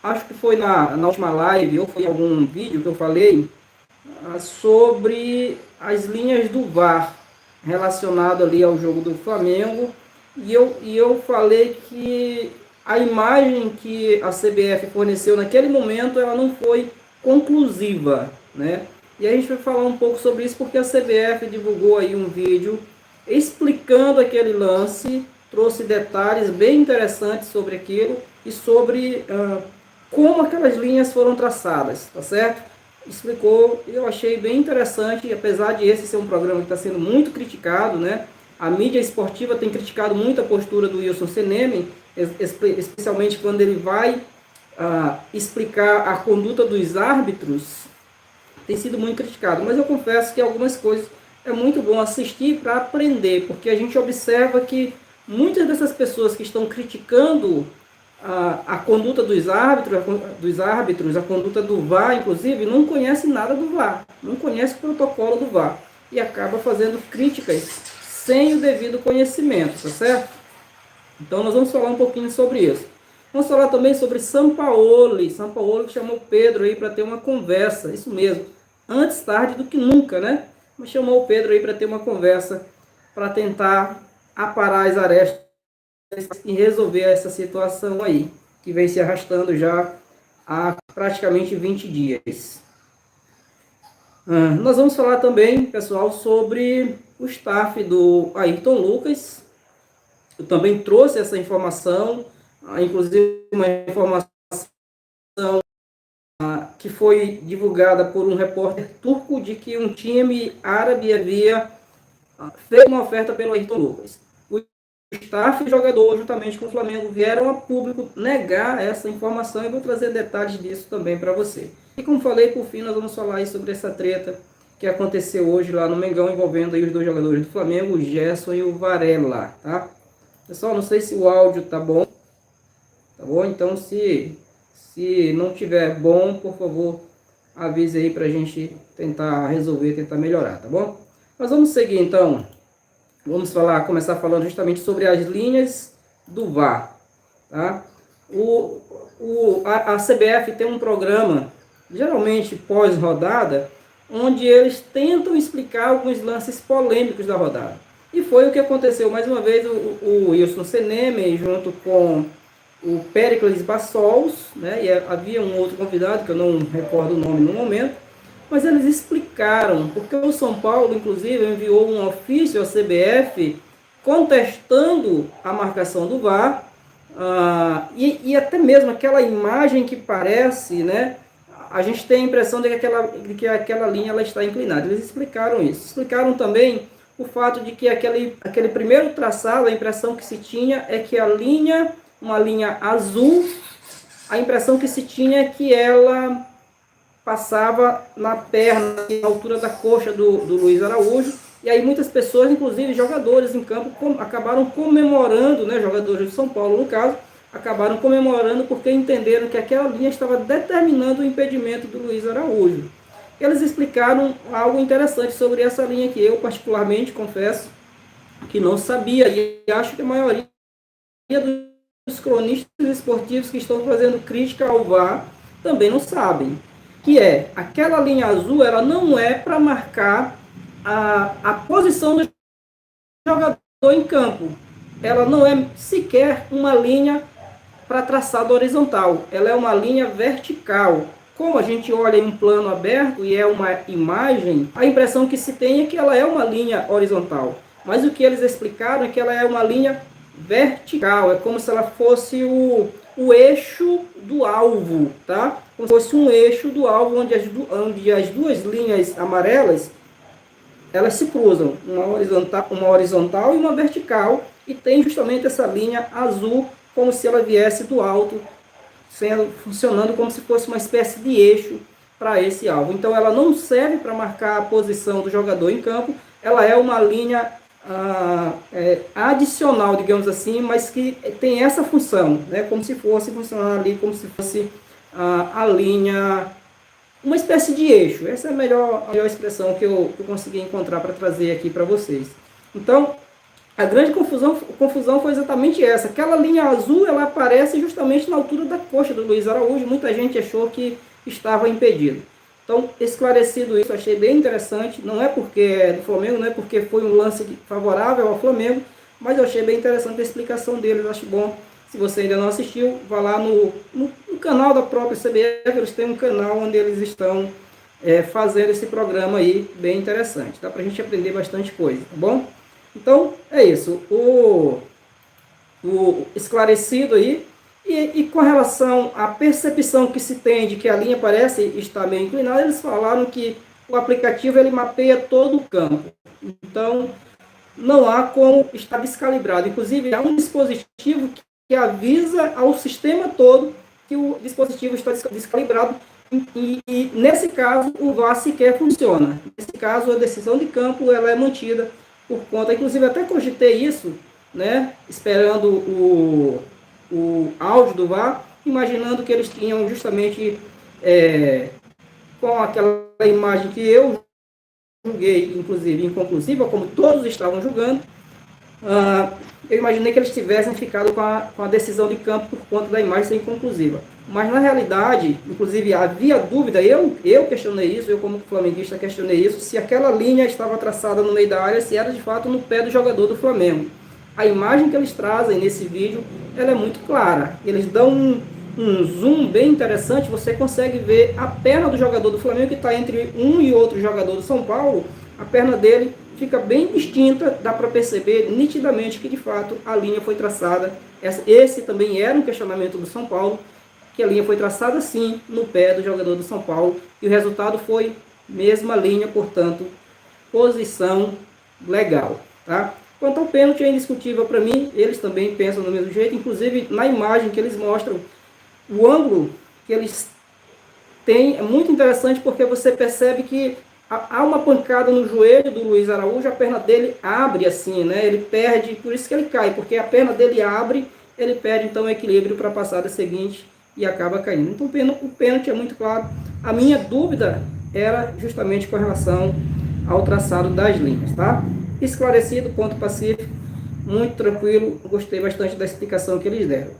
acho que foi na última live, ou foi em algum vídeo que eu falei, sobre as linhas do VAR relacionado ali ao jogo do Flamengo, e eu falei que a imagem que a CBF forneceu naquele momento, ela não foi conclusiva, né? E a gente vai falar um pouco sobre isso porque a CBF divulgou aí um vídeo explicando aquele lance, trouxe detalhes bem interessantes sobre aquilo e sobre como aquelas linhas foram traçadas, tá certo? Explicou, eu achei bem interessante, apesar de esse ser um programa que está sendo muito criticado, né? A mídia esportiva tem criticado muito a postura do Wilson Senem, especialmente quando ele vai explicar a conduta dos árbitros, tem sido muito criticado. Mas eu confesso que algumas coisas é muito bom assistir para aprender, porque a gente observa que muitas dessas pessoas que estão criticando a conduta dos árbitros, a conduta do VAR, inclusive, não conhece nada do VAR, não conhece o protocolo do VAR e acaba fazendo críticas sem o devido conhecimento, tá certo? Então nós vamos falar um pouquinho sobre isso. Vamos falar também sobre Sampaoli. Sampaoli chamou Pedro aí para ter uma conversa, isso mesmo, antes tarde do que nunca, né? Mas chamou o Pedro aí para ter uma conversa, para tentar aparar as arestas e resolver essa situação aí, que vem se arrastando já há praticamente 20 dias. Nós vamos falar também, pessoal, sobre o staff do Ayrton Lucas. Eu também trouxe essa informação, inclusive uma informação que foi divulgada por um repórter turco de que um time árabe havia feito uma oferta pelo Ayrton Lucas. O staff e o jogador, juntamente com o Flamengo, vieram a público negar essa informação e vou trazer detalhes disso também para você. E como falei, por fim, nós vamos falar aí sobre essa treta que aconteceu hoje lá no Mengão, envolvendo aí os dois jogadores do Flamengo, o Gerson e o Varela, tá? Pessoal, não sei se o áudio tá bom, Então, se não tiver bom, por favor, avise aí pra gente tentar resolver, tentar melhorar, tá bom? Mas vamos seguir então. Vamos começar falando justamente sobre as linhas do VAR, tá? A CBF tem um programa, geralmente pós-rodada, onde eles tentam explicar alguns lances polêmicos da rodada. E foi o que aconteceu mais uma vez. O Wilson Senem, junto com o Péricles Bassols, né, e havia um outro convidado, que eu não recordo o nome no momento, mas eles explicaram, porque o São Paulo, inclusive, enviou um ofício à CBF contestando a marcação do VAR, e até mesmo aquela imagem que parece, né, a gente tem a impressão de que aquela linha ela está inclinada. Eles explicaram isso. Explicaram também o fato de que aquele primeiro traçado, a impressão que se tinha é que uma linha azul, a impressão que se tinha é que ela passava na perna, na altura da coxa do Luiz Araújo, e aí muitas pessoas, inclusive jogadores em campo, acabaram comemorando, né, jogadores de São Paulo no caso, acabaram comemorando porque entenderam que aquela linha estava determinando o impedimento do Luiz Araújo. Eles explicaram algo interessante sobre essa linha que eu particularmente confesso que não sabia, e acho que a maioria dos cronistas esportivos que estão fazendo crítica ao VAR também não sabem, que é, aquela linha azul, ela não é para marcar a posição do jogador em campo, ela não é sequer uma linha para traçado horizontal, ela é uma linha vertical. Como a gente olha em um plano aberto e é uma imagem, a impressão que se tem é que ela é uma linha horizontal, mas o que eles explicaram é que ela é uma linha vertical, é como se ela fosse o eixo do alvo, tá? Como se fosse um eixo do alvo onde as duas linhas amarelas elas se cruzam, uma horizontal e uma vertical, e tem justamente essa linha azul como se ela viesse do alto, funcionando como se fosse uma espécie de eixo para esse alvo. Então ela não serve para marcar a posição do jogador em campo, ela é uma linha adicional, digamos assim, mas que tem essa função, né, como se fosse funcionar ali, como se fosse a linha, uma espécie de eixo. Essa é a melhor expressão que eu consegui encontrar para trazer aqui para vocês. Então, A grande confusão foi exatamente essa. Aquela linha azul, ela aparece justamente na altura da coxa do Luiz Araújo. Muita gente achou que estava impedido. Então, esclarecido isso, achei bem interessante. Não é porque é do Flamengo, não é porque foi um lance favorável ao Flamengo, mas eu achei bem interessante a explicação deles. Acho bom. Se você ainda não assistiu, vá lá no canal da própria CBF. Eles têm um canal onde eles estão fazendo esse programa aí, bem interessante. Dá pra gente aprender bastante coisa, tá bom? Então, é isso. O esclarecido aí. E com relação à percepção que se tem de que a linha parece estar meio inclinada, eles falaram que o aplicativo ele mapeia todo o campo. Então, não há como estar descalibrado. Inclusive, há um dispositivo que avisa ao sistema todo que o dispositivo está descalibrado. E nesse caso, o VAR sequer funciona. Nesse caso, a decisão de campo ela é mantida por conta. Inclusive, até cogitei isso, né, esperando o áudio do VAR, imaginando que eles tinham justamente com aquela imagem que eu julguei, inclusive, inconclusiva, como todos estavam julgando, eu imaginei que eles tivessem ficado com a decisão de campo por conta da imagem ser inconclusiva. Mas, na realidade, inclusive, havia dúvida, eu questionei isso, eu como flamenguista questionei isso, se aquela linha estava traçada no meio da área, se era de fato no pé do jogador do Flamengo. A imagem que eles trazem nesse vídeo, ela é muito clara. Eles dão um zoom bem interessante, você consegue ver a perna do jogador do Flamengo, que está entre um e outro jogador do São Paulo, a perna dele fica bem distinta, dá para perceber nitidamente que de fato a linha foi traçada. Esse também era um questionamento do São Paulo, que a linha foi traçada sim no pé do jogador do São Paulo, e o resultado foi mesma linha, portanto, posição legal, tá? Quanto ao pênalti, é indiscutível para mim, eles também pensam do mesmo jeito, inclusive na imagem que eles mostram, o ângulo que eles têm é muito interessante, porque você percebe que há uma pancada no joelho do Luiz Araújo, a perna dele abre assim, né? Ele perde, por isso que ele cai, porque a perna dele abre, ele perde então o equilíbrio para a passada seguinte e acaba caindo. Então o pênalti é muito claro. A minha dúvida era justamente com relação ao traçado das linhas, tá? Esclarecido, ponto pacífico, muito tranquilo, gostei bastante da explicação que eles deram.